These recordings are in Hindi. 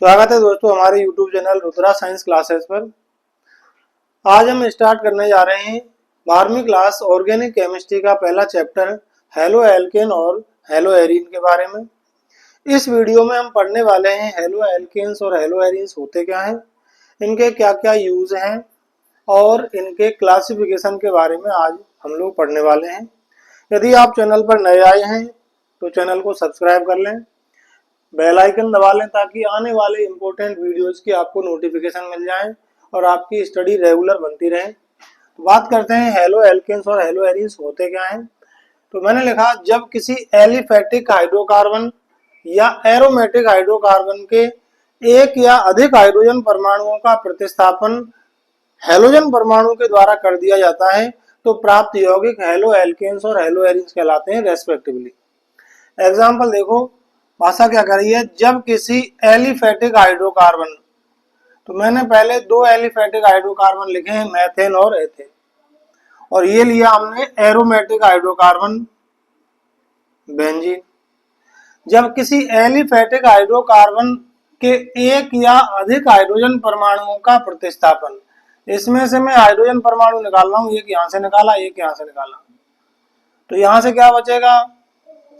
स्वागत है दोस्तों हमारे YouTube channel Rudra science classes पर। आज हम स्टार्ट करने जा रहे हैं 12वीं क्लास ऑर्गेनिक केमिस्ट्री का पहला चैप्टर हेलो एल्केन और हेलो एरीन के बारे में। इस वीडियो में हम पढ़ने वाले हैं हेलो एल्केन्स और हेलो एरीन्स होते क्या हैं, इनके क्या क्या यूज हैं और इनके क्लासिफिकेशन के बारे में आज हम लोग पढ़ने वाले हैं। यदि आप चैनल पर नए आए हैं तो चैनल को सब्सक्राइब कर लें, बेल आइकन दबा लें ताकि आने वाले इम्पोर्टेंट वीडियोस की आपको नोटिफिकेशन मिल जाए और आपकी स्टडी रेगुलर बनती रहे। तो बात करते हैं हेलो एल्केन्स और हेलो एरीन्स होते क्या हैं। तो मैंने लिखा जब किसी एलिफैटिक हाइड्रोकार्बन या एरोमेटिक हाइड्रोकार्बन के एक या अधिक हाइड्रोजन परमाणुओं का प्रतिस्थापन हेलोजन परमाणु के द्वारा कर दिया जाता है तो प्राप्त यौगिक हेलो एल्केन्स और हेलो एरीन्स कहलाते हैं रेस्पेक्टिवली। एग्जाम्पल देखो, भाषा क्या कर रही है, जब किसी एलिफैटिक हाइड्रोकार्बन, तो मैंने पहले दो एलिफैटिक हाइड्रोकार्बन लिखे हैं, मेथेन और एथेन, और ये लिया हमने एरोमेटिक हाइड्रोकार्बन बेंजीन। जब किसी एलिफैटिक हाइड्रोकार्बन के एक या अधिक हाइड्रोजन परमाणुओं का प्रतिस्थापन, इसमें से मैं हाइड्रोजन परमाणु निकाल रहा हूं, एक यहां से निकाला एक यहां से निकाला, तो यहां से क्या बचेगा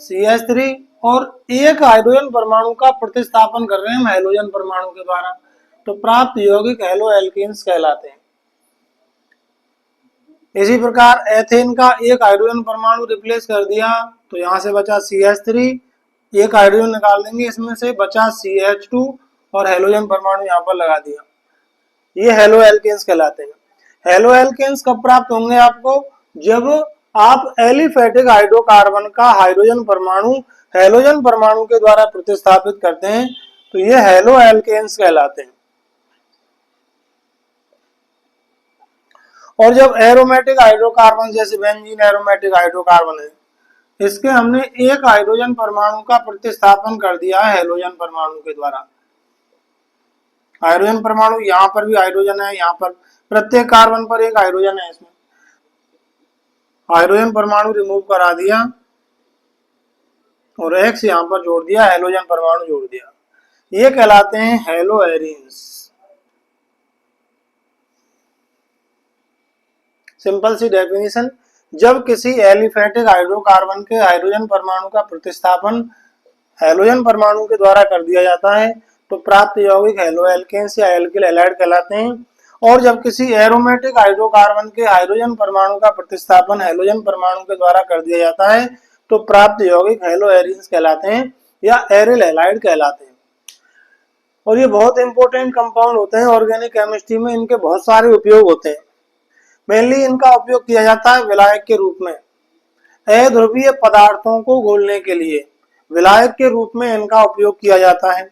CH3 और एक हाइड्रोजन परमाणु का प्रतिस्थापन कर रहे हैं हम हेलोजन परमाणु के द्वारा, तो प्राप्त यौगिक हेलो एल्केन्स कहलाते हैं। इसी प्रकार एथेन का एक हाइड्रोजन परमाणु रिप्लेस कर दिया तो यहां से बचा CH3, एक हाइड्रोजन निकाल देंगे, इसमें से बचा CH2 और हेलोजन परमाणु यहां पर लगा दिया, ये हेलो एल्केन्स कहलाते हैं। हेलो एल्केन्स कब प्राप्त होंगे आपको, जब आप एलिफैटिक हाइड्रोकार्बन का हाइड्रोजन परमाणु हेलोजन परमाणु के द्वारा प्रतिस्थापित करते हैं तो ये हेलो एल्केन्स कहलाते हैं। और जब एरोमेटिक हाइड्रोकार्बन जैसे बेंजीन एरोमेटिक हाइड्रोकार्बन है, इसके हमने एक हाइड्रोजन परमाणु का प्रतिस्थापन कर दिया है हेलोजन परमाणु के द्वारा। हाइड्रोजन परमाणु यहाँ पर भी हाइड्रोजन है, यहाँ पर प्रत्येक कार्बन पर एक हाइड्रोजन है, इसमें हाइड्रोजन परमाणु रिमूव करा दिया और X यहाँ पर जोड़ दिया, हेलोजन परमाणु जोड़ दिया, ये कहलाते हैं हेलो एरीन्स। सिंपल सी डेफिनेशन, जब किसी एलिफैटिक हाइड्रोकार्बन के हाइड्रोजन परमाणु का प्रतिस्थापन हेलोजन परमाणु के द्वारा कर दिया जाता है तो प्राप्त यौगिक हेलो एल्केन्स या एल्किल हैलाइड कहलाते हैं। और जब किसी एरोमेटिक हाइड्रोकार्बन के हाइड्रोजन परमाणु का प्रतिस्थापन हेलोजन परमाणु के द्वारा कर दिया जाता है तो प्राप्त यौगिक हेलो एरीन्स कहलाते हैं या एरिल हैलाइड कहलाते हैं। और ये बहुत इंपॉर्टेंट कंपाउंड होते हैं ऑर्गेनिक केमिस्ट्री में, इनके बहुत सारे उपयोग होते हैं। मेनली इनका उपयोग किया जाता है विलायक के रूप में, अध्रुवीय पदार्थों को घोलने के लिए विलायक के रूप में इनका उपयोग किया जाता है।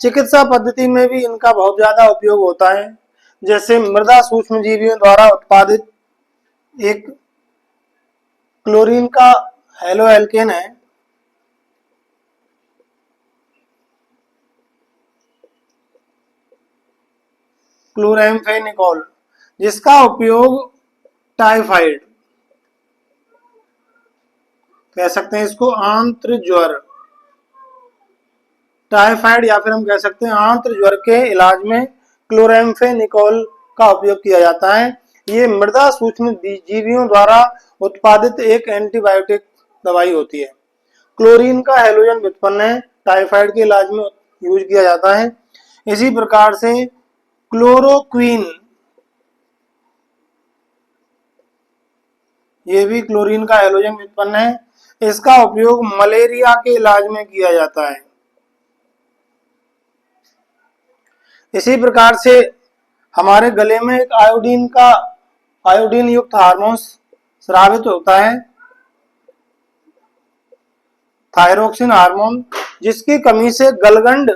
चिकित्सा पद्धति में भी इनका बहुत ज्यादा उपयोग होता है, जैसे मृदा सूक्ष्मजीवियों द्वारा उत्पादित एक क्लोरीन का हेलो एल्केन है, क्लोरेम्फेनिकोल, जिसका उपयोग टाइफाइड कह सकते हैं, इसको आंत्र ज्वर, टाइफाइड या फिर हम कह सकते हैं आंत्र ज्वर के इलाज में क्लोरेम्फेनिकोल का उपयोग किया जाता है। ये मृदा सूक्ष्म जीवियों द्वारा उत्पादित एक एंटीबायोटिक दवाई होती है। क्लोरीन का हेलोजन व्युत्पन्न है, टाइफाइड के इलाज में यूज किया जाता है। इसी प्रकार से क्लोरोक्वीन, ये भी क्लोरीन का हेलोजन व्युत्पन्न है, इसका उपयोग मलेरिया के इलाज में किया जाता है। इसी प्रकार से हमारे गले में एक आयोडीन युक्त हार्मोन स्रावित होता है, थायरोक्सिन हार्मोन, जिसकी कमी से गलगंड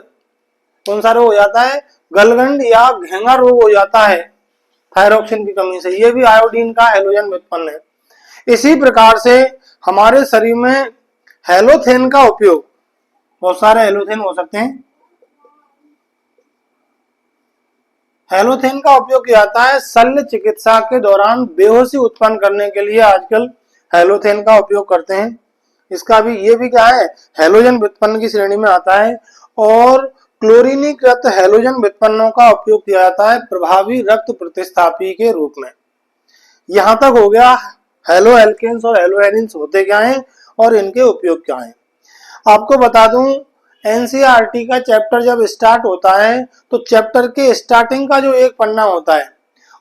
कौन सा रोग हो जाता है, गलगंड या घेंगा रोग हो जाता है थायरोक्सिन की कमी से, ये भी आयोडीन का हेलोजन व्युत्पन्न है। इसी प्रकार से हमारे शरीर में हेलोथेन का उपयोग, बहुत सारे हेलोथेन हो सकते हैं, हेलोथेन का उपयोग किया जाता है शल्य चिकित्सा के दौरान बेहोशी उत्पन्न करने के लिए, आजकल हेलोथेन का उपयोग करते हैं। इसका भी, ये भी क्या है, हेलोजन व्युत्पन्न की श्रेणी में आता है। और क्लोरीनीकृत हैलोजन व्युत्पन्नों का उपयोग किया जाता है प्रभावी रक्त प्रतिस्थापी के रूप में। यहां तक हो गया हेलो एल्केन्स और हेलो एरिन्स होते क्या हैं और इनके उपयोग क्या हैं। आपको बता दूं एनसीईआरटी का चैप्टर जब स्टार्ट होता है तो चैप्टर के स्टार्टिंग का जो एक पन्ना होता है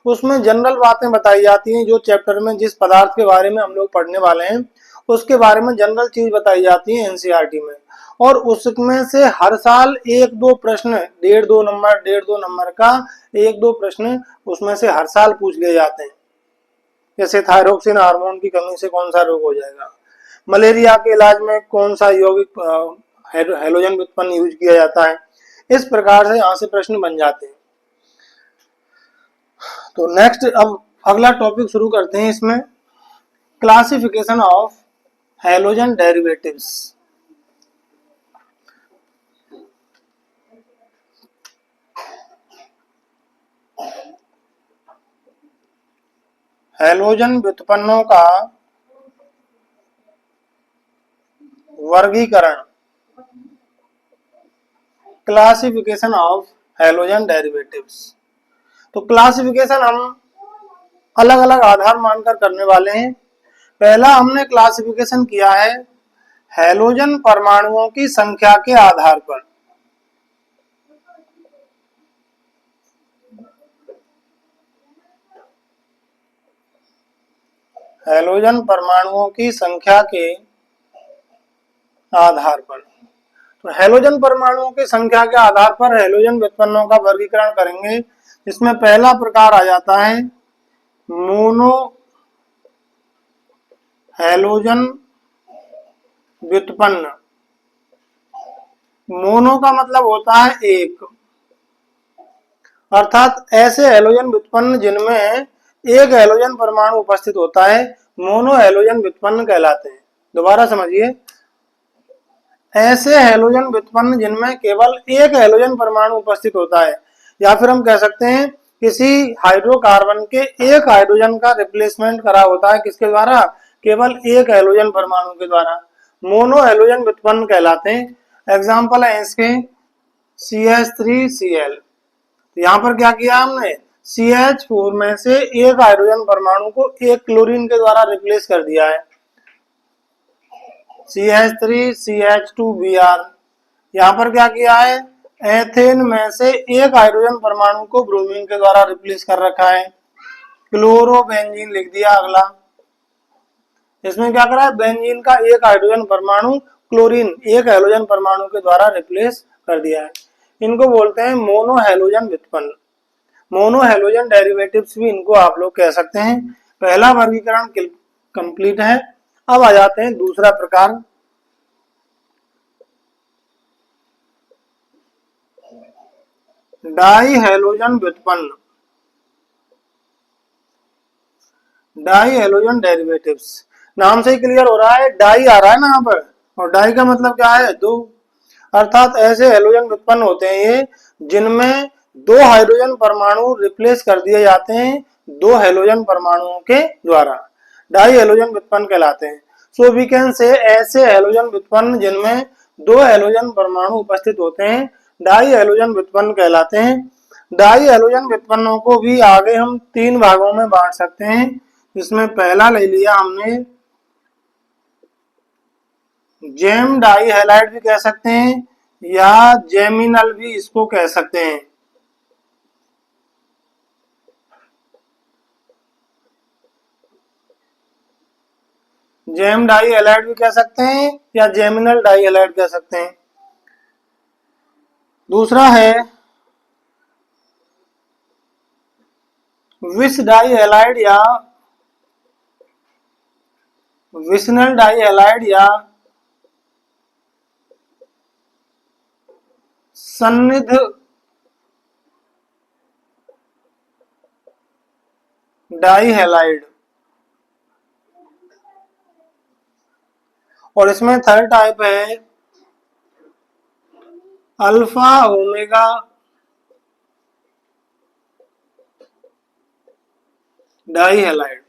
उसमें जनरल बातें बताई जाती हैं। जो चैप्टर में जिस पदार्थ के बारे में हम लोग पढ़ने वाले हैं उसके बारे में जनरल चीज बताई जाती है एनसीईआरटी में, और उसमें से हर साल एक दो प्रश्न 1.5 नंबर का एक दो प्रश्न उसमें से हर साल पूछ लिए जाते हैं। जैसे थायरोक्सिन हार्मोन की कमी से कौन सा रोग हो जाएगा, मलेरिया के इलाज में कौन सा यौगिक हैलोजन व्युत्पन्न यूज किया जाता है। इस प्रकार से यहाँ से प्रश्न बन जाते हैं। तो नेक्स्ट अब अगला टॉपिक शुरू करते हैं। इसमें classification of halogen derivatives. Halogen व्युत्पन्नों का वर्गीकरण, क्लासिफिकेशन ऑफ हैलोजन डेरिवेटिव्स। तो क्लासिफिकेशन हम अलग अलग आधार मानकर करने वाले हैं। पहला हमने क्लासिफिकेशन किया है हैलोजन परमाणुओं की संख्या के आधार पर। हैलोजन परमाणुओं की संख्या के आधार पर, तो हैलोजन परमाणुओं की संख्या के आधार पर हैलोजन व्युत्पन्नों का वर्गीकरण करेंगे। इसमें पहला प्रकार आ जाता है मोनो हैलोजन व्युत्पन्न। मोनो का मतलब होता है एक, अर्थात ऐसे हैलोजन व्युत्पन्न जिनमें एक हैलोजन परमाणु उपस्थित होता है मोनो हैलोजन व्युत्पन्न कहलाते हैं। दोबारा समझिए, ऐसे हैलोजन व्युत्पन्न जिनमें केवल एक हैलोजन परमाणु उपस्थित होता है, या फिर हम कह सकते हैं किसी हाइड्रोकार्बन के एक हाइड्रोजन का रिप्लेसमेंट करा होता है किसके द्वारा, केवल एक हैलोजन परमाणु के द्वारा, मोनो हैलोजन व्युत्पन्न कहलाते हैं। एग्जाम्पल है इसके CH3Cl। यहाँ पर क्या किया हमने, CH4 में से एक हाइड्रोजन परमाणु को एक क्लोरीन के द्वारा रिप्लेस कर दिया है, CH3CH2Br। यहाँ पर क्या किया है, एथेन में से एक हाइड्रोजन परमाणु को ब्रोमीन के द्वारा रिप्लेस कर रखा है, क्लोरोबेंजीन लिख दिया। अगला इसमें क्या करा है, बेंजीन का एक हाइड्रोजन परमाणु क्लोरीन एक हैलोजन परमाणु के द्वारा रिप्लेस कर दिया है। इनको बोलते हैं मोनो हैलोजन व्युत्पन्न। मोनो हैलोजन डेरिवेटिव्स भी इनको आप लोग कह सकते हैं। पहला वर्गीकरण कंप्लीट है। अब आ जाते हैं दूसरा प्रकार, डाई हैलोजन व्युत्पन्न, डाई हैलोजन डेरिवेटिव्स। नाम से ही क्लियर हो रहा है, डाई आ रहा है ना यहाँ पर, और डाई का मतलब क्या है, दो। अर्थात ऐसे हैलोजन व्युत्पन्न होते हैं ये जिनमें दो हाइड्रोजन परमाणु रिप्लेस कर दिए जाते हैं दो हैलोजन परमाणुओं के द्वारा, डाई हैलोजन व्युत्पन्न कहलाते हैं। सो वी कैन से ऐसे हैलोजन व्युत्पन्न जिनमें दो हैलोजन परमाणु उपस्थित होते हैं डाई हैलोजन व्युत्पन्न कहलाते हैं। डाई हैलोजन व्युत्पन्नों को भी आगे हम तीन भागों में बांट सकते हैं। इसमें पहला ले लिया हमने जेम डाई हैलाइड भी कह सकते हैं या जेमिनल भी इसको कह सकते हैं। जेम डाई हैलाइड भी कह सकते हैं या जेमिनल डाई हैलाइड कह सकते हैं। दूसरा है विस डाई हैलाइड या विसनल डाई हैलाइड या सन्निध डाई हैलाइड। और इसमें थर्ड टाइप है अल्फा ओमेगा डाई हैलाइड।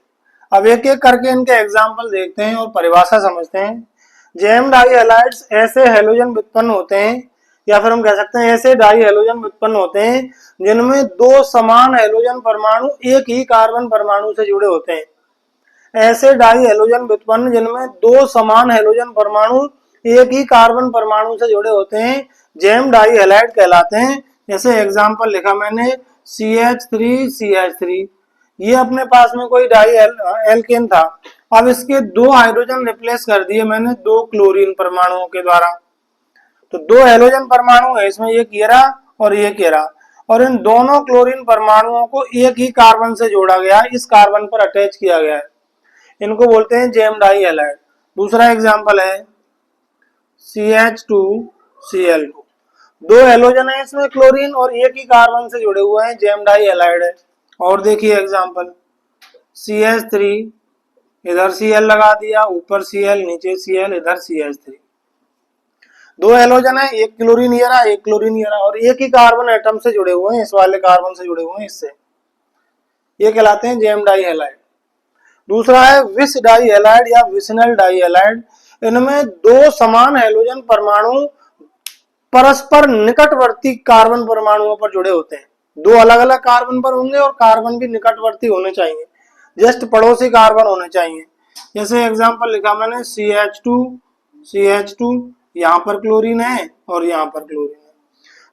अब एक एक करके इनके एग्जाम्पल देखते हैं और परिभाषा समझते हैं। जेम डाई हैलाइड्स ऐसे हैलोजन व्युत्पन्न होते हैं या फिर हम कह सकते हैं ऐसे डाई हैलोजन उत्पन्न होते हैं जिनमें दो समान हैलोजन परमाणु एक ही कार्बन परमाणु से जुड़े होते हैं। ऐसे डाई हैलोजन व्युत्पन्न जिनमें दो समान हैलोजन परमाणु एक ही कार्बन परमाणु से जुड़े होते हैं जेम डाई हैलाइड कहलाते हैं। जैसे एग्जांपल लिखा मैंने CH3CH3, ये अपने पास में कोई डाई एल्केन था, अब इसके दो हाइड्रोजन रिप्लेस कर दिए मैंने दो क्लोरीन परमाणुओं के द्वारा। तो दो हैलोजन परमाणु है इसमें, ये केरा और ये केरा, और इन दोनों क्लोरीन परमाणुओं को एक ही कार्बन से जोड़ा गया, इस कार्बन पर अटैच किया गया है, इनको बोलते हैं जेम डाई हैलाइड। दूसरा एग्जांपल है CH2Cl2, दो हैलोजन है इसमें क्लोरीन और एक ही कार्बन से जुड़े हुए हैं, जेम डाई हैलाइड है। और देखिए एग्जांपल CH3, इधर Cl लगा दिया, ऊपर Cl नीचे Cl, इधर CH3, दो हैलोजन है, एक क्लोरीन ये रहा एक क्लोरीन ये रहा, और एक ही कार्बन एटम से जुड़े हुए हैं, इस वाले कार्बन से जुड़े हुए हैं इससे, ये कहलाते हैं जेम डाई हैलाइड। दूसरा है विस डाई हैलाइड या विसिनल डाई हैलाइड, इनमें दो समान हैलोजन परमाणु परस्पर निकटवर्ती कार्बन परमाणुओं पर जुड़े होते हैं, दो अलग अलग कार्बन पर होंगे और कार्बन भी निकटवर्ती होने चाहिए, जस्ट पड़ोसी कार्बन होने चाहिए। जैसे एग्जांपल लिखा मैंने CH2, यहाँ पर क्लोरीन है और यहाँ पर क्लोरीन है,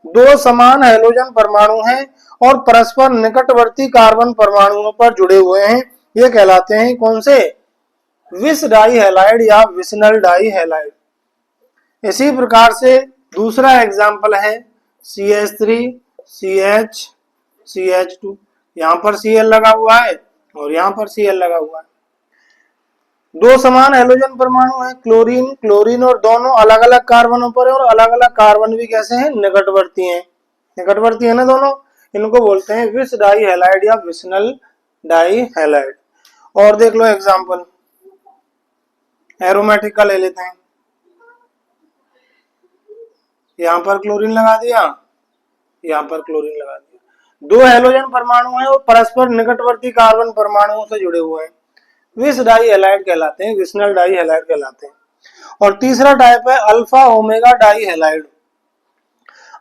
दो समान हैलोजन परमाणु हैं और परस्पर निकटवर्ती कार्बन परमाणुओं पर जुड़े हुए हैं, ये कहलाते हैं कौन से, विस डाई हैलाइड या विसिनल डाई हैलाइड। इसी प्रकार से दूसरा एग्जांपल है CH3, CH, CH2, यहाँ पर Cl लगा हुआ है और यहाँ पर Cl लगा हुआ है, दो समान हैलोजन परमाणु हैं क्लोरीन क्लोरीन, और दोनों अलग अलग कार्बनों पर है, और अलग अलग कार्बन भी कैसे हैं, निकटवर्ती हैं, निकटवर्ती है ना दोनों, इनको बोलते हैं विस डाई हैलाइड या विसिनल डाई हैलाइड। और देख लो एग्जांपल एरोमेटिक का ले लेते हैं, यहाँ पर क्लोरीन लगा दिया, यहाँ पर क्लोरीन लगा दिया, दो हैलोजन परमाणु हैं और परस्पर निकटवर्ती कार्बन परमाणुओं से जुड़े हुए हैं, विस डाई हैलाइड कहलाते हैं, विसिनल डाई हैलाइड कहलाते हैं। और तीसरा टाइप है alpha omega die halide.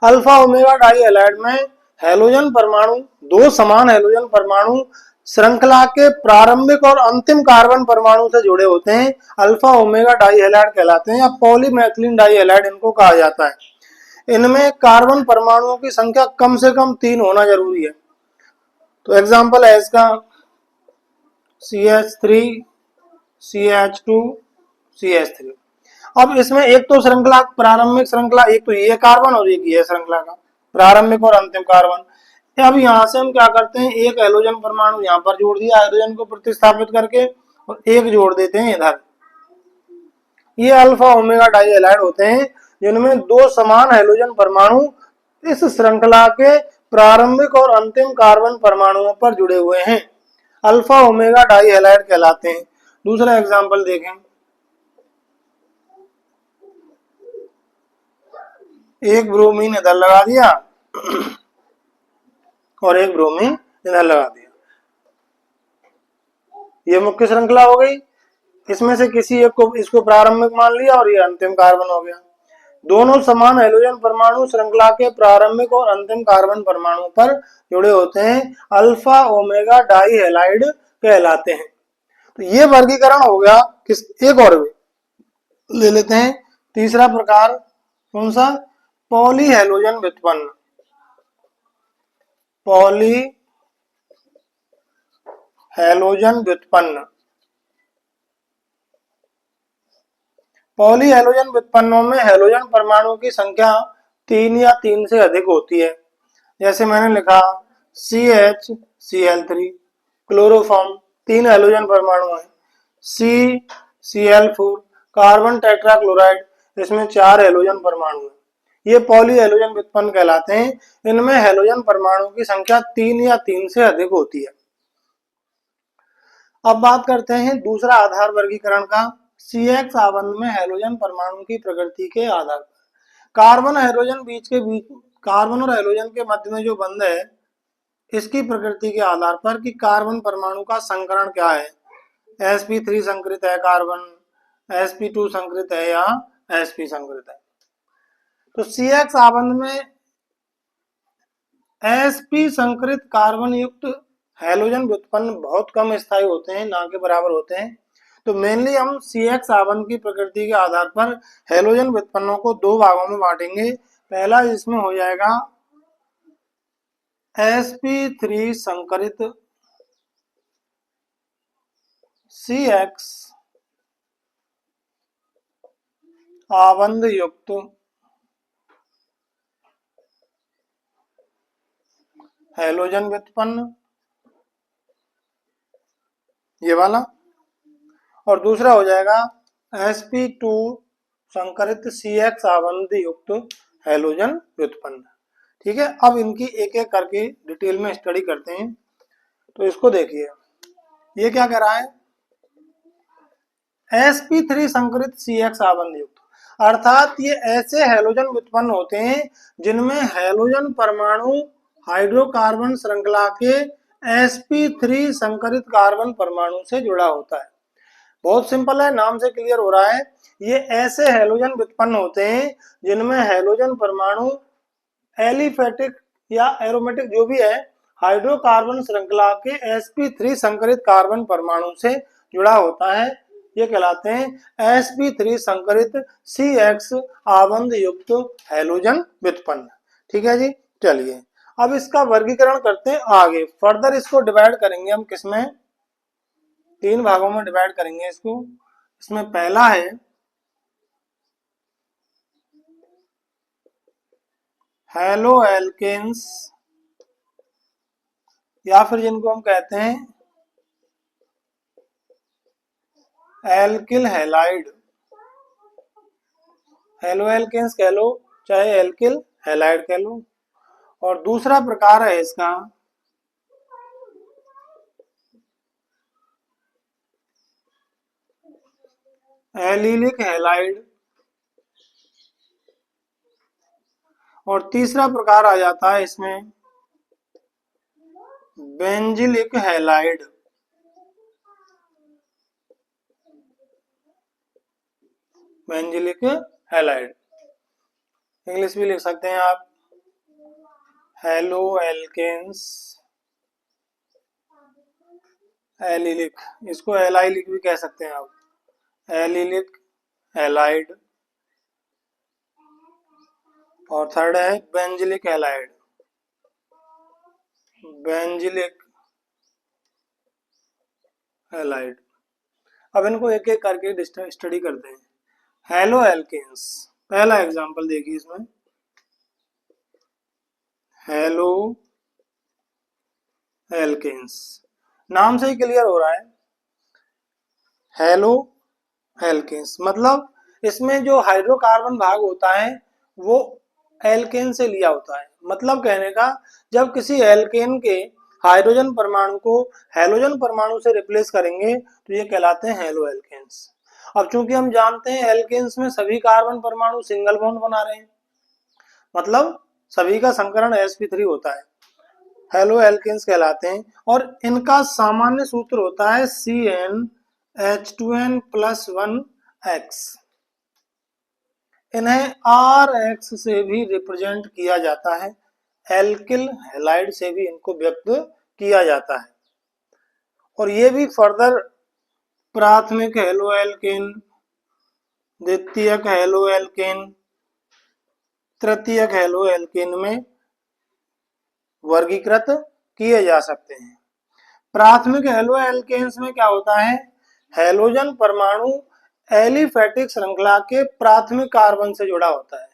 Alpha omega die halide में हैलोजन परमाणु, दो समान हैलोजन परमाणु श्रृंखला के प्रारंभिक और अंतिम कार्बन परमाणु से जुड़े होते हैं, अल्फा ओमेगा डाई हैलाइड कहलाते हैं, या पॉलीमेथिलीन डाई हैलाइड इनको कहा जाता है। इनमें कार्बन परमाणुओं की संख्या कम से कम 3 होना जरूरी है। तो एग्जांपल है इसका CH3, CH2, CH3। अब इसमें एक तो श्रृंखला प्रारंभिक श्रृंखला, एक तो ये कार्बन और एक ये श्रृंखला का प्रारंभिक और अंतिम कार्बन। अब यहाँ से हम क्या करते हैं, एक हैलोजन परमाणु यहाँ पर जोड़ दिया हाइड्रोजन को प्रतिस्थापित करके, और एक जोड़ देते हैं इधर, ये अल्फा ओमेगा डाई हैलाइड होते हैं जिनमें दो समान हैलोजन परमाणु इस श्रृंखला के प्रारंभिक और अंतिम कार्बन परमाणुओं पर जुड़े हुए हैं, अल्फा ओमेगा डाई हैलाइड कहलाते हैं। दूसरा एग्जांपल देखें, एक ब्रोमीन इधर लगा दिया और एक ब्रोमीन इधर लगा दिया, ये मुख्य श्रृंखला हो गई, इसमें से किसी एक को इसको प्रारंभिक मान लिया और ये अंतिम कार्बन हो गया। दोनों समान हैलोजन परमाणु श्रृंखला के प्रारंभिक और अंतिम कार्बन परमाणु पर जुड़े होते हैं, अल्फा ओमेगा डाई हैलाइड कहलाते हैं। तो ये वर्गीकरण हो गया। किस एक और भी ले लेते हैं, तीसरा प्रकार कौन सा, पॉली हैलोजन व्युत्पन्न, पॉली हैलोजन व्युत्पन्न। पॉली हैलोजन व्युत्पन्नों में हैलोजन परमाणु की संख्या 3 या 3 से अधिक होती है। जैसे मैंने लिखा CH, Cl3 क्लोरोफॉर्म, 3 हैलोजन परमाणु है, Cl4 कार्बन टेट्राक्लोराइड, इसमें 4 हैलोजन परमाणु है, ये पॉली हैलोजन व्युत्पन्न कहलाते हैं। इनमें हैलोजन परमाणु की संख्या 3 या 3 से अधिक होती है। अब बात करते हैं दूसरा आधार वर्गीकरण का, CX आबंध में हैलोजन परमाणु की प्रकृति के आधार पर। कार्बन कार्बन और हैलोजन के मध्य में जो बंध है, इसकी प्रकृति के आधार पर कि कार्बन परमाणु का संकरण क्या है, sp3 संकरित है कार्बन, sp2 संकरित है या sp संकरित है। तो CX आबंध में sp संकरित कार्बन युक्त हैलोजन व्युत्पन्न बहुत कम स्थायी होते हैं, ना के बराबर होते हैं। तो मेनली हम CX आबंध की प्रकृति के आधार पर हैलोजन व्युत्पन्नों को दो भागों में बांटेंगे। पहला इसमें हो जाएगा sp3 संकरित CX आबंध युक्त हैलोजन व्युत्पन्न, ये वाला। और दूसरा हो जाएगा sp2 संकरित CX आबंध युक्त हैलोजन व्युत्पन्न। ठीक है, अब इनकी एक एक करके डिटेल में स्टडी करते हैं। तो इसको देखिए, ये क्या कह रहा है, sp3 संकरित CX आबंध युक्त, अर्थात ये ऐसे हैलोजन व्युत्पन्न होते हैं जिनमें हैलोजन परमाणु हाइड्रोकार्बन श्रृंखला के sp3 संकरित कार्बन परमाणु से जुड़ा होता है। बहुत सिंपल है, नाम से क्लियर हो रहा है। ये ऐसे हैलोजन व्युत्पन्न होते हैं जिनमें हैलोजन परमाणु एलिफेटिक या एरोमेटिक जो भी है हाइड्रोकार्बन श्रृंखला के sp3 संकरित कार्बन परमाणु से जुड़ा होता है। ये कहलाते हैं sp3 संकरित CX आबंध युक्त हैलोजन व्युत्पन्न। ठीक है जी, चलिए अब इसका वर्गीकरण करते हैं आगे। फर्दर इसको डिवाइड करेंगे हम किसमें, तीन भागों में डिवाइड करेंगे इसको। इसमें पहला है हैलो एल्केन्स, या फिर जिनको हम कहते हैं एल्किल हैलाइड। हैलो एल्केन्स कह लो चाहे एल्किल हैलाइड कह लो। और दूसरा प्रकार है इसका एलिलिक हैलाइड। और तीसरा प्रकार आ जाता है इसमें benzylic halide. Benzylic halide, English भी लिख सकते हैं आप, हैलो एल्केन्स एलिलिक, इसको एलाइलिक भी कह सकते हैं आप, एलिलिक हैलाइड। और थर्ड है बेंजिलिक हैलाइड, बेंजिलिक हैलाइड। अब इनको एक एक करके स्टडी करते हैं। हैलो एल्केन्स, पहला एग्जांपल देखिए इसमें, हैलो एल्केन्स, नाम से ही क्लियर हो रहा है हैलो एल्केन्स, मतलब इसमें जो हाइड्रोकार्बन भाग होता है वो एल्केन से लिया होता है। मतलब कहने का, जब किसी एल्केन के हाइड्रोजन परमाणु को हैलोजन परमाणु से रिप्लेस करेंगे तो ये कहलाते हैं हैलो एल्केन्स। अब चूंकि हम जानते हैं एल्केन्स में सभी कार्बन परमाणु सिंगल बॉन्ड बना रहे हैं, मतलब सभी का संकरण sp3 होता है, हैलो एल्केन्स कहलाते हैं। और इनका सामान्य सूत्र होता है CnH2n+1x। इन्हें Rx से भी रिप्रेजेंट किया जाता है, एल्किल हैलाइड से भी इनको व्यक्त किया जाता है। और ये भी फर्दर प्राथमिक हैलो एल्केन, द्वितीयक हैलो एल्केन, तृतीयक हैलो एल्केन में वर्गीकृत किए जा सकते हैं। प्राथमिक हैलो एल्केन्स में क्या होता है, हैलोजन परमाणु एलिफेटिक श्रृंखला के प्राथमिक कार्बन से जुड़ा होता है।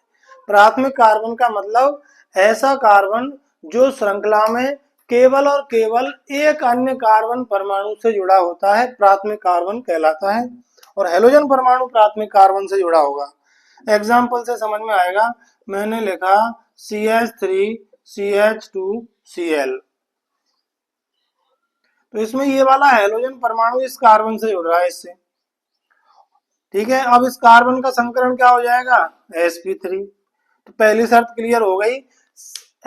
प्राथमिक कार्बन का मतलब ऐसा कार्बन जो श्रृंखला में केवल और केवल एक अन्य कार्बन परमाणु से जुड़ा होता है, प्राथमिक कार्बन कहलाता है। और हैलोजन परमाणु प्राथमिक कार्बन से जुड़ा होगा। एग्जाम्पल से समझ में आएगा, मैंने लिखा CH3CH2Cl, तो इसमें ये वाला हैलोजन परमाणु इस कार्बन से जुड़ रहा है इससे। ठीक है, अब इस कार्बन का संकरण क्या हो जाएगा, sp3। तो पहली शर्त क्लियर हो गई,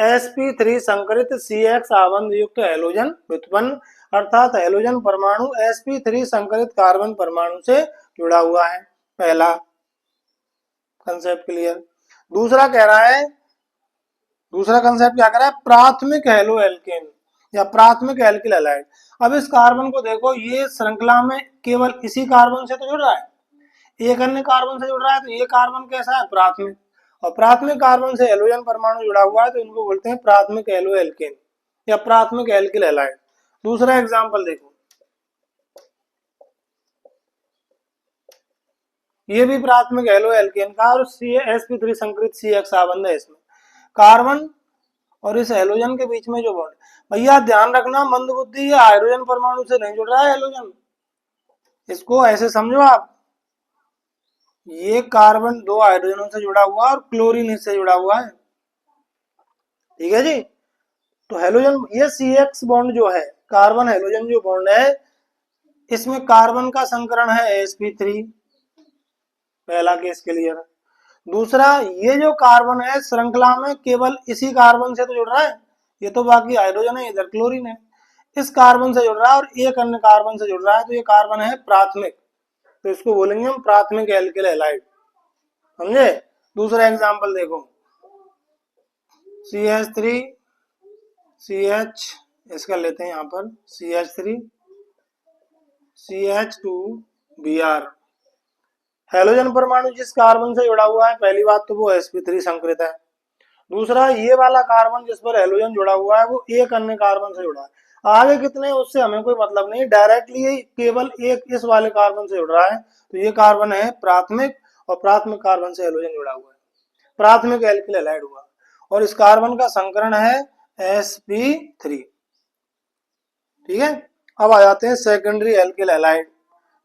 sp3 संकरित CX आबंध युक्त हैलोजन व्युत्पन्न, अर्थात हैलोजन परमाणु sp3 संकरित कार्बन परमाणु से जुड़ा हुआ है। पहला कंसेप्ट क्लियर। दूसरा कह रहा है, दूसरा कंसेप्ट क्या कह रहा है, प्राथमिक हेलो एल्केन या प्राथमिक एल्किल हैलाइड। अब इस कार्बन को देखो, ये श्रृंखला में केवल इसी कार्बन से तो जुड़ रहा है, एक अन्य कार्बन से जुड़ रहा है, तो ये कार्बन कैसा है, प्राथमिक। और प्राथमिक कार्बन से हेलोजन परमाणु जुड़ा हुआ है तो इनको बोलते हैं प्राथमिक हेलो एल्केन या प्राथमिक एल्किल हैलाइड। दूसरा एग्जाम्पल देखो, ये भी प्राथमिक हेलो एल्केन का और sp3 संकृत CX आबंध है इसमें। कार्बन और इस हेलोजन के बीच में जो बॉन्ड, भैया ध्यान रखना मंदबुद्धि, ये हाइड्रोजन परमाणु से नहीं जुड़ रहा है हेलोजन, इसको ऐसे समझो आप, ये कार्बन दो हाइड्रोजनों से जुड़ा हुआ है और क्लोरीन इससे जुड़ा हुआ है, ठीक है जी। तो हेलोजन, ये CX बॉन्ड जो है, कार्बन हेलोजन जो बॉन्ड है, इसमें कार्बन का संकरण है sp3, पहला केस क्लियर। दूसरा, ये जो कार्बन है श्रृंखला में केवल इसी कार्बन से तो जुड़ रहा है, ये तो बाकी हाइड्रोजन है, इधर क्लोरीन है, इस कार्बन से जुड़ रहा है और एक अन्य कार्बन से जुड़ रहा है, तो ये कार्बन है प्राथमिक, तो इसको बोलेंगे हम प्राथमिक एल्किल हैलाइड, समझे। दूसरा एग्जांपल देखो, CH3 CH, इसका लेते हैं यहाँ पर CH3 CH2Br, हेलोजन परमाणु जिस कार्बन से जुड़ा हुआ है, पहली बात तो वो sp3 संकृत है। दूसरा, ये वाला कार्बन जिस पर हेलोजन जुड़ा हुआ है वो एक अन्य कार्बन से जुड़ा है, आगे कितने उससे हमें कोई मतलब नहीं, डायरेक्टली ये केवल एक इस वाले कार्बन से जुड़ रहा है, तो ये कार्बन है प्राथमिक और प्राथमिक कार्बन से हेलोजन जुड़ा हुआ है, प्राथमिक एल्किल हैलाइड हुआ, और इस कार्बन का संकरण है sp3, ठीक है। अब आ जाते हैं सेकेंडरी एल्किल हैलाइड,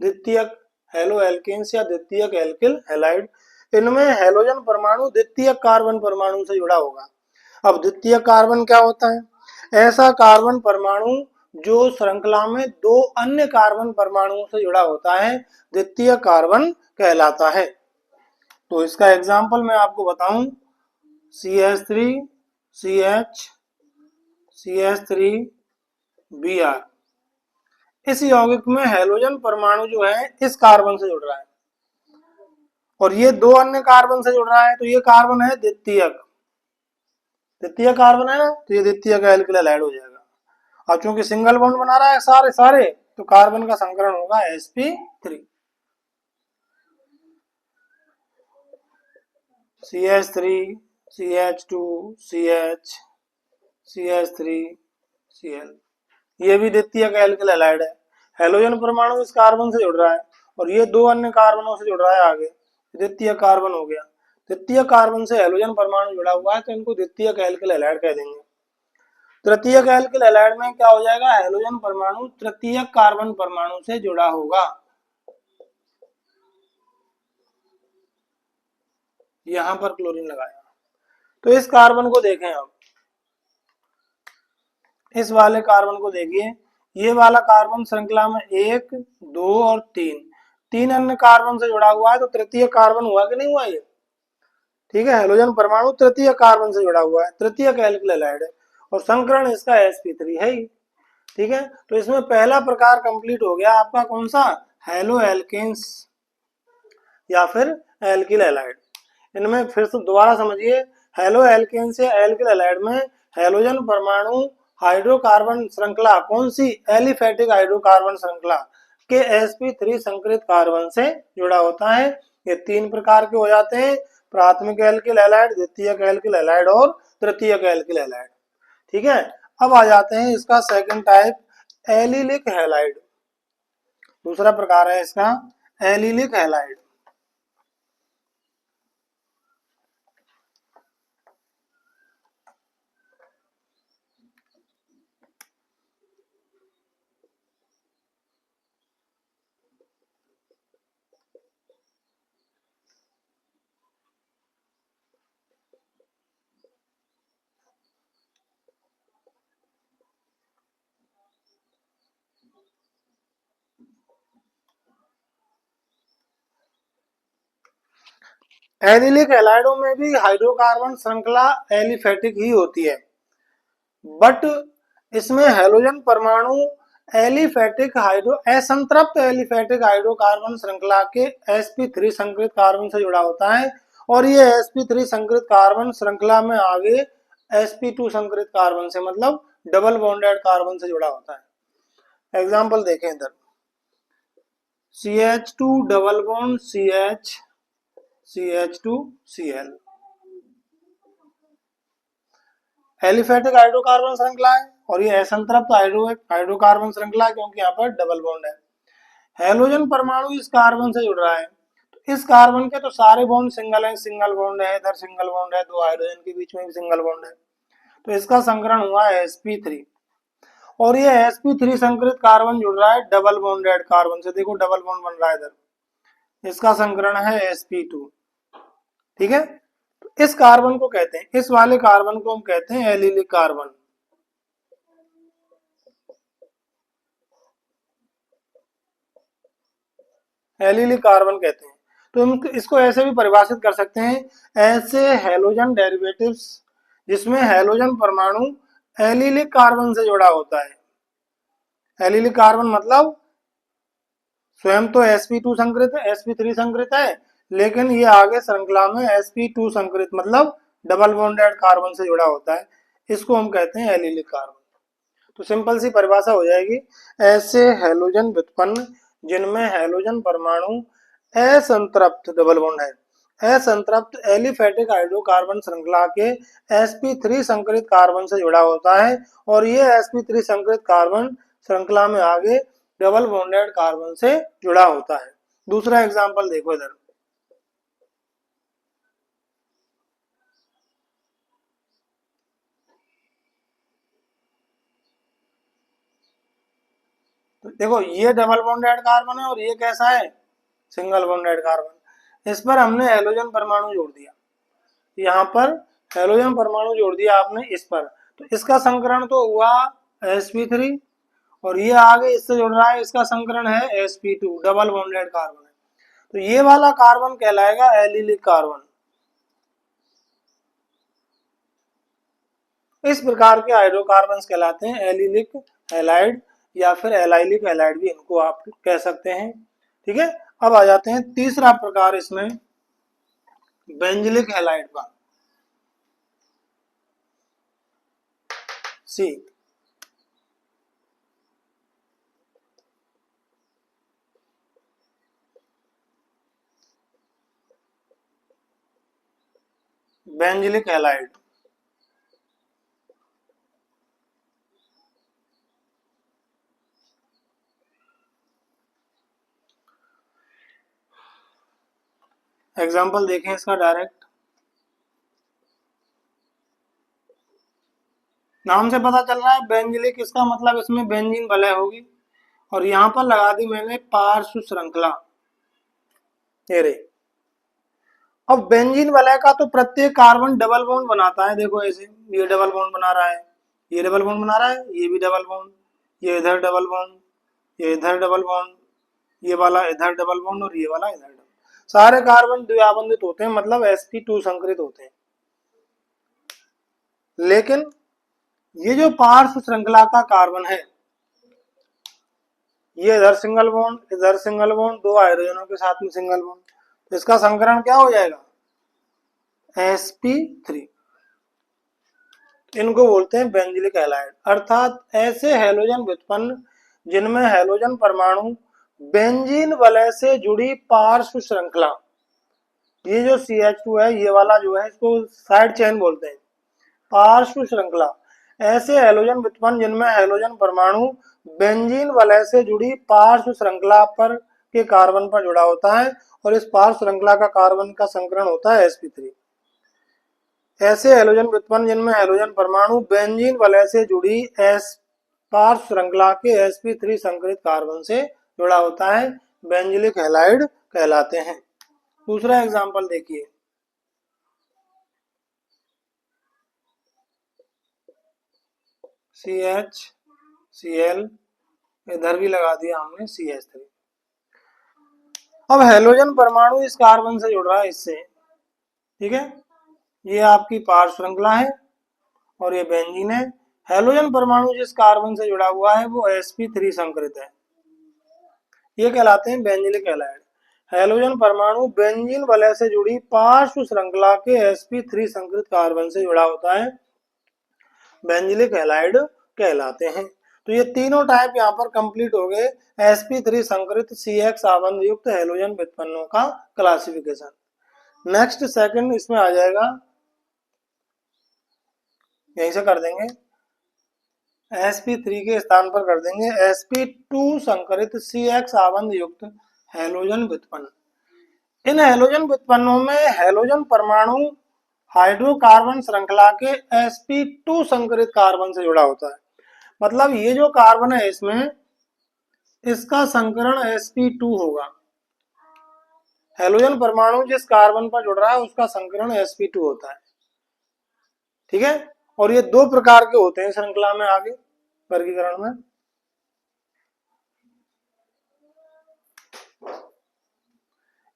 द्वितीयक हेलो एल्केन्स या द्वितीयक एल्किल हैलाइड। इनमें हेलोजन परमाणु द्वितीयक कार्बन परमाणु से जुड़ा होगा। अब द्वितीयक कार्बन क्या होता है, ऐसा कार्बन परमाणु जो श्रृंखला में दो अन्य कार्बन परमाणुओं से जुड़ा होता है, द्वितीयक कार्बन कहलाता है। तो इसका एग्जाम्पल मैं आपको बताऊं, CH3 CH CH3Br, इस यौगिक में हेलोजन परमाणु जो है इस कार्बन से जुड़ रहा है और ये दो अन्य कार्बन से जुड़ रहा है, तो ये कार्बन है द्वितीयक, द्वितीयक कार्बन है ना, तो ये द्वितीयक एल्किल हैलाइड हो जाएगा। और चूंकि सिंगल बॉन्ड बना रहा है सारे सारे, तो कार्बन का संकरण होगा sp3, CH3 CH2 CH CH3 Cl, ये भी द्वितीयक एल्किल हैलाइड है, हेलोजन परमाणु इस कार्बन से जुड़ रहा है और ये दो अन्य कार्बनों से जुड़ रहा है आगे, द्वितीयक कार्बन हो गया। द्वितीयक कार्बन से हेलोजन परमाणु जुड़ा हुआ है तो इनको द्वितीयक एल्किल हैलाइड कह देंगे। तृतीयक एल्किल हैलाइड में क्या हो जाएगा, हेलोजन परमाणु तृतीयक कार्बन परमाणु से जुड़ा होगा। यहां पर क्लोरीन लगाया, तो इस कार्बन को देखें, अब इस वाले कार्बन को देखिए, ये वाला कार्बन श्रृंखला में 1 2 और 3 अन्य कार्बन से जुड़ा हुआ है, तो तृतीय कार्बन हुआ कि नहीं हुआ ये, ठीक है। हेलोजन परमाणु तृतीय कार्बन से जुड़ा हुआ है, तृतीयक एल्किल हैलाइड है और संकरण इसका sp3 है ही, ठीक है। तो इसमें पहला प्रकार कंप्लीट हो गया आपका, कौन सा, हेलो एल्केन्स या फिर एल्किल हैलाइड। इनमें फिर से दोबारा समझिए, हेलो एल्केन्स या एल्किल हैलाइड में हेलोजन परमाणु हाइड्रोकार्बन श्रृंखला, कौन सी, एलिफेटिक हाइड्रोकार्बन श्रृंखला के sp3 संकृत कार्बन से जुड़ा होता है। ये तीन प्रकार के हो जाते हैं, प्राथमिक एल्किल हैलाइड, द्वितीयक एल्किल हैलाइड और तृतीयक एल्किल हैलाइड, ठीक है। अब आ जाते हैं इसका सेकंड टाइप, एलिलिक हैलाइड। दूसरा प्रकार है इसका एलिलिक हैलाइड। एलिलिक हैलाइडों में भी हाइड्रोकार्बन श्रृंखला एलिफेटिक ही होती है, बट इसमें हेलोजन परमाणु एलिफेटिक हाइड्रो असंतृप्त एलिफेटिक हाइड्रोकार्बन श्रृंखला के sp3 संकृत कार्बन से जुड़ा होता है और ये sp3 संकरित कार्बन श्रृंखला में आगे sp2 संकरित कार्बन से मतलब डबल बॉन्डेड कार्बन से जुड़ा होता है। एग्जाम्पल देखें इधर, CH2 double bond CH CH2Cl, aliphatic hydrocarbon श्रृंखला है और ये असंतृप्त हाइड्रोकार्बन श्रृंखला है क्योंकि यहाँ पर डबल बॉन्ड है। हैलोजन परमाणु इस कार्बन से जुड़ रहा है, तो इस कार्बन के तो सारे बॉन्ड सिंगल है, सिंगल बॉन्ड है, इधर सिंगल बॉन्ड है, दो हाइड्रोजन के बीच में भी सिंगल बॉन्ड है, तो इसका संकरण हुआ है sp3। और ये sp3 संकरित कार्बन जुड़ रहा है डबल बॉन्डेड कार्बन से, देखो डबल बॉन्ड बन रहा है इधर, इसका संकरण है sp2। ठीक है, तो इस कार्बन को कहते हैं, इस वाले कार्बन को हम कहते हैं एलिलिक कार्बन। एलिलिक कार्बन कहते हैं। तो हम इसको ऐसे भी परिभाषित कर सकते हैं, ऐसे हैलोजन डेरिवेटिव्स जिसमें हैलोजन परमाणु एलिलिक कार्बन से जुड़ा होता है। एलिलिक कार्बन मतलब स्वयं तो sp2 संकरित है, sp3 संकरित है, लेकिन ये आगे श्रृंखला में sp2 संकरित मतलब डबल बॉन्डेड कार्बन से जुड़ा होता है, इसको हम कहते हैं एलिलिक कार्बन। तो सिंपल सी परिभाषा हो जाएगी, ऐसे हैलोजन व्युत्पन्न जिनमें हैलोजन परमाणु असंतृप्त डबल बॉन्ड है, असंतृप्त एलिफेटिक हाइड्रोकार्बन श्रृंखला के sp3 संकरित कार्बन से जुड़ा होता है और ये sp3 संकरित कार्बन श्रृंखला में आगे डबल बॉन्डेड कार्बन से जुड़ा होता है। दूसरा एग्जांपल देखो इधर, तो देखो ये डबल बॉन्डेड कार्बन है और ये कैसा है, सिंगल बॉन्डेड कार्बन। इस पर हमने हैलोजन परमाणु जोड़ दिया, यहाँ पर हैलोजन परमाणु जोड़ दिया आपने इस पर, तो इसका संकरण तो हुआ sp3 और ये आगे इससे जुड़ रहा है, इसका संकरण है sp2 डबल बॉन्डेड कार्बन है, तो ये वाला कार्बन कहलाएगा एलिलिक कार्बन। इस प्रकार के हाइड्रोकार्बन्स कहलाते हैं एलिलिक हैलाइड या फिर एलाइलिक हैलाइड भी इनको आप कह सकते हैं। ठीक है, अब आ जाते हैं तीसरा प्रकार इसमें बेंजिलिक हैलाइड का, सी। बेंजिलिक हैलाइड एग्जाम्पल देखें इसका डायरेक्ट, नाम से पता चल रहा है बेंजिलिक, इसका मतलब इसमें बेंजीन वलय होगी और यहाँ पर लगा दी मैंने पार्श्व श्रृंखला। अब बेंजीन वलय का तो प्रत्येक कार्बन डबल बॉन्ड बनाता है, देखो ऐसे ये डबल बॉन्ड बना रहा है, ये डबल बॉन्ड बना रहा है, ये भी डबल बॉन्ड, ये इधर डबल बॉन्ड, ये इधर डबल बॉन्ड, ये वाला इधर डबल बॉन्ड और ये वाला इधर डबल, सारे कार्बन द्विआबंधित होते हैं मतलब sp2 संकरित होते हैं। लेकिन ये जो पार्श्व श्रृंखला का कार्बन है, ये इधर सिंगल बॉन्ड, इधर सिंगल बॉन्ड, दो हाइड्रोजनों के साथ में सिंगल बॉन्ड, तो इसका संकरण क्या हो जाएगा, sp3। इनको बोलते हैं बेंजिलिक हैलाइड, अर्थात ऐसे हैलोजन व्युत्पन्न जिनमें हैलोजन परमाणु बेंजीन वलय से जुड़ी पार्श्व श्रृंखला, ये जो CH2 है ये वाला जो है इसको साइड चेन बोलते हैं, पार्श्व श्रृंखला, ऐसे हैलोजन व्युत्पन्न जिनमें हैलोजन परमाणु बेंजीन वलय से जुड़ी पार्श्व श्रृंखला पर के कार्बन पर जुड़ा होता है और इस पार्श्व श्रृंखला का कार्बन का संकरण होता है sp3। ऐसे हैलोजन व्युत्पन्न जिनमें हैलोजन परमाणु बेंजीन वलय से जुड़ी पार्श्व श्रृंखला के sp3 संकरित कार्बन से जुड़ा होता है, बेंजिलिक हैलाइड कहलाते हैं। दूसरा एग्जांपल देखिए, CHCl, इधर भी लगा दिया हमने CH3। अब हैलोजन परमाणु इस कार्बन से जुड़ रहा है इससे, ठीक है, ये आपकी पार्श्व श्रृंखला है और ये बेंजीन है। हैलोजन परमाणु जिस कार्बन से जुड़ा हुआ है वो sp3 संकरित है, ये कहलाते हैं बेंजिलिक हैलाइड। हैलोजन परमाणु बेंजीन वलय से जुड़ी पार्श्व श्रृंखला के sp3 संकरित कार्बन से जुड़ा होता है, बेंजिलिक हैलाइड कहलाते हैं। तो ये तीनों टाइप यहाँ पर कंप्लीट हो गए sp3 संकरित CX आबंध युक्त हैलोजन व्युत्पन्नों का क्लासिफिकेशन। नेक्स्ट सेकंड इसमें आ जाएगा, यहीं से कर देंगे, sp3 के स्थान पर कर देंगे sp2 संकरित CX आबंध युक्त हैलोजन व्युत्पन्न। इन हैलोजन व्युत्पन्नों में हैलोजन परमाणु हाइड्रोकार्बन श्रृंखला के sp2 संकरित कार्बन से जुड़ा होता है। मतलब ये जो कार्बन है इसमें, इसका संकरण sp2 होगा। हैलोजन परमाणु जिस कार्बन पर जुड़ रहा है उसका संकरण sp2 होता है, ठीक है। और ये दो प्रकार के होते हैं श्रृंखला में आगे वर्गीकरण में।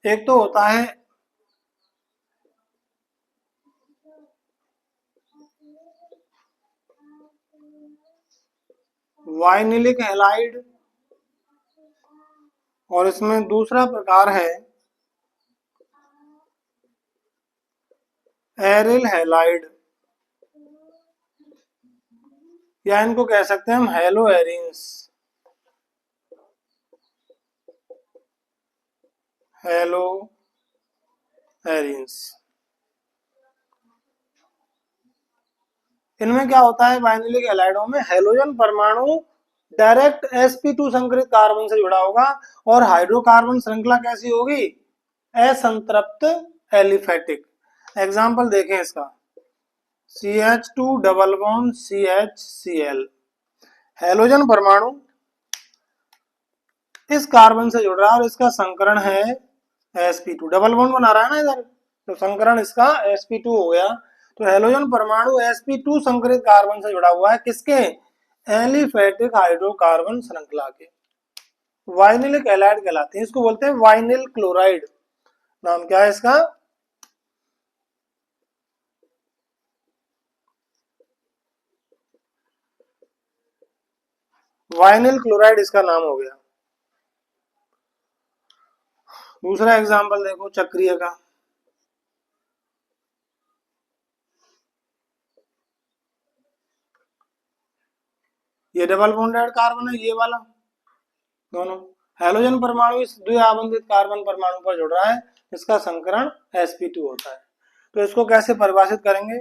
एक तो होता है वाइनिलिक हैलाइड और इसमें दूसरा प्रकार है एरिल हैलाइड, या इनको कह सकते हैं हम हेलो एरिन्स। हेलो एरिन्स, इनमें क्या होता है, वाइनिलिक हैलाइडों में हैलोजन परमाणु डायरेक्ट sp2 संकरित कार्बन से जुड़ा होगा और हाइड्रोकार्बन श्रृंखला कैसी होगी, असंतृप्त एलिफेटिक। एग्जाम्पल देखें इसका, CH2 double bond CHCl। Halogen परमाणु इस कार्बन से जुड़ रहा है और इसका संकरण है sp2, डबल बॉन्ड बना रहा है ना इधर, तो संकरण इसका sp2 हो गया। तो हैलोजन परमाणु sp2 संकरित कार्बन से जुड़ा हुआ है, किसके, एलिफेटिक हाइड्रोकार्बन श्रृंखला के। वाइनिलिक हैलाइड कहलाते हैं, इसको बोलते हैं वाइनिल क्लोराइड। नाम क्या है इसका, वाइनिल क्लोराइड इसका नाम हो गया। दूसरा एग्जांपल देखो चक्रीय का, ये डबल बॉन्डेड कार्बन है, ये वाला दोनों। हैलोजन परमाणु इस द्विआबंधित कार्बन परमाणु पर जुड़ रहा है, इसका संकरण sp2 होता है। तो इसको कैसे परिभाषित करेंगे,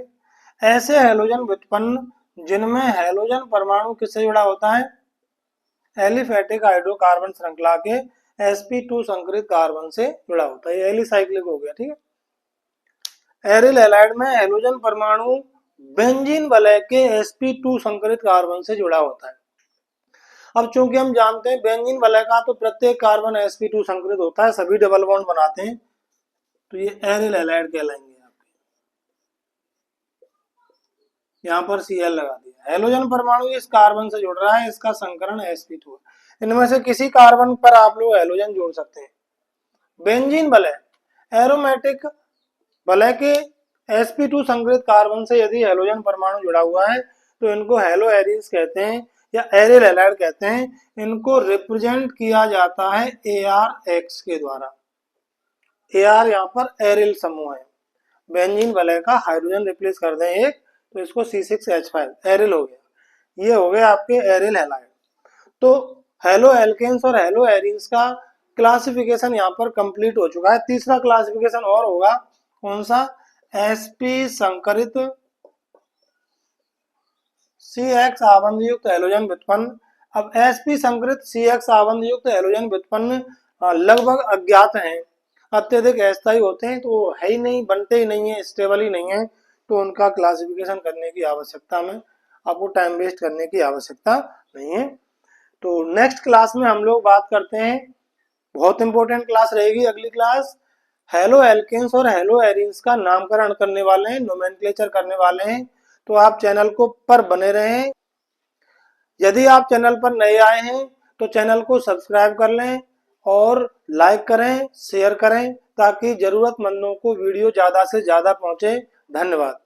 ऐसे हैलोजन व्युत्पन्न जिनमें हैलोजन परमाणु किससे जुड़ा होता है, एलिफेटिक हाइड्रोकार्बन श्रृंखला के sp2 संकरित कार्बन से जुड़ा होता है, ये एलिसाइक्लिक हो गया, ठीक है। एरिल हैलाइड में हैलोजन परमाणु बेंजीन वलय के sp2 संकरित कार्बन से जुड़ा होता है। अब चूंकि हम जानते हैं बेंजीन वलय का तो प्रत्येक कार्बन sp2 संकरित होता है, सभी डबल बॉन्ड बनाते हैं, तो ये एरिल हैलाइड कहलाएंगे। यहाँ पर Cl लगा दिया। हैलोजन परमाणु इस कार्बन से जुड़ रहा है, इसका संकरण sp2 है। इनमें से किसी कार्बन पर आप लोग हैलोजन जोड़ सकते हैं। बेंजीन वलय एरोमेटिक वलय के sp2 संकरित कार्बन से यदि हैलोजन परमाणु जुड़ा हुआ है तो इनको हेलो एरिन्स कहते हैं या एरिल हैलाइड कहते हैं। इनको रिप्रेजेंट किया जाता है ARX के द्वारा। AR यहाँ पर एरिल समूह है, बेंजीन वलय का हाइड्रोजन रिप्लेस कर दें एक तो इसको C6H5 एरिल हो गया। ये हो गए आपके एरिल हैलाइड। तो हेलो एल्केन्स और हेलो एरिन्स का क्लासिफिकेशन यहाँ पर कंप्लीट हो चुका है। तीसरा क्लासिफिकेशन और होगा, कौन सा, sp संकरित CX आबंध युक्त हैलोजन व्युत्पन्न। अब sp संकरित CX आबंध युक्त हैलोजन व्युत्पन्न लगभग अज्ञात हैं, अत्यधिक अस्थायी होते हैं, तो है ही नहीं, बनते ही नहीं है, स्टेबल ही नहीं है, तो उनका क्लासिफिकेशन करने की आवश्यकता में आपको टाइम वेस्ट करने की आवश्यकता नहीं है। तो नेक्स्ट क्लास में हम लोग बात करते हैं, बहुत इंपॉर्टेंट क्लास रहेगी अगली क्लास, हेलो एल्केन्स और हेलो एरिन्स का नामकरण करने वाले हैं, नोमेनक्लेचर करने वाले हैं। तो आप चैनल को पर बने रहें। यदि आप चैनल पर नए आए हैं तो चैनल को सब्सक्राइब कर लें और लाइक करें, शेयर करें, ताकि जरूरतमंदों को वीडियो ज़्यादा से ज़्यादा पहुंचे। धन्यवाद।